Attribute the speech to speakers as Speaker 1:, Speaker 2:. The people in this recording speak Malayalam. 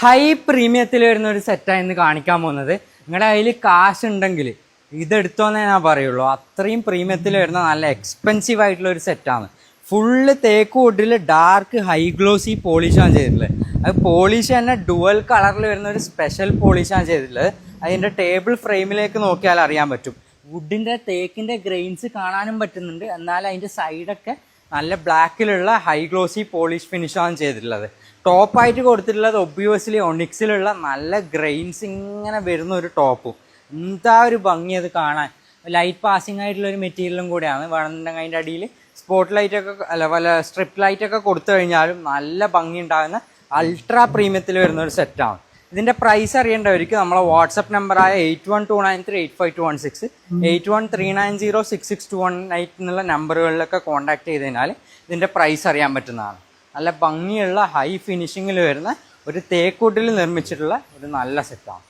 Speaker 1: ഹൈ പ്രീമിയത്തിൽ വരുന്ന ഒരു സെറ്റാണ് ഇന്ന് കാണിക്കാൻ പോകുന്നത്. നിങ്ങളുടെ കയ്യിൽ കാശ് ഉണ്ടെങ്കിൽ ഇതെടുത്തോന്നേ ഞാൻ പറയുള്ളൂ. അത്രയും പ്രീമിയത്തിൽ വരുന്ന നല്ല എക്സ്പെൻസീവ് ആയിട്ടുള്ള ഒരു സെറ്റാണ്. ഫുള്ള് തേക്ക് വുഡിൽ ഡാർക്ക് ഹൈ ഗ്ലോസി പോളിഷാണ് ചെയ്തിട്ടുള്ളത്. അത് പോളിഷ് തന്നെ ഡുവൽ കളറിൽ വരുന്ന ഒരു സ്പെഷ്യൽ പോളിഷാണ് ചെയ്തിട്ടുള്ളത്. അതിൻ്റെ ടേബിൾ ഫ്രെയിമിലേക്ക് നോക്കിയാൽ അറിയാൻ പറ്റും. വുഡിൻ്റെ തേക്കിൻ്റെ ഗ്രെയിൻസ് കാണാനും പറ്റുന്നുണ്ട്. എന്നാൽ അതിൻ്റെ സൈഡൊക്കെ നല്ല ബ്ലാക്കിലുള്ള ഹൈ ഗ്ലോസി പോളിഷ് ഫിനിഷാണ് ചെയ്തിട്ടുള്ളത്. ടോപ്പായിട്ട് കൊടുത്തിട്ടുള്ളത് ഒബ്വിയസ്ലി ഒണിക്സിലുള്ള നല്ല ഗ്രെയിൻസ് ഇങ്ങനെ വരുന്ന ഒരു ടോപ്പും. എന്താ ഒരു ഭംഗി അത് കാണാൻ. ലൈറ്റ് പാസിങ് ആയിട്ടുള്ള ഒരു മെറ്റീരിയലും കൂടെയാണ്. വേണമെന്നുണ്ടെങ്കിൽ അതിൻ്റെ അടിയിൽ സ്പോട്ട് ലൈറ്റൊക്കെ വല്ല സ്ട്രിപ്പ് ലൈറ്റൊക്കെ കൊടുത്തു കഴിഞ്ഞാലും നല്ല ഭംഗി ഉണ്ടാകുന്ന അൾട്രാ പ്രീമിയത്തിൽ വരുന്ന ഒരു സെറ്റാണ്. ഇതിൻ്റെ പ്രൈസ് അറിയേണ്ടവർക്ക് നമ്മളെ വാട്സപ്പ് നമ്പറായ 8129385216 8139066218 എന്നുള്ള നമ്പറുകളിലൊക്കെ കോൺടാക്ട് ചെയ്ത് കഴിഞ്ഞാൽ ഇതിൻ്റെ പ്രൈസ് അറിയാൻ പറ്റുന്നതാണ്. നല്ല ഭംഗിയുള്ള ഹൈ ഫിനിഷിങ്ങിൽ വരുന്ന ഒരു തേക്കൂട്ടിൽ നിർമ്മിച്ചിട്ടുള്ള ഒരു നല്ല സെറ്റാണ്.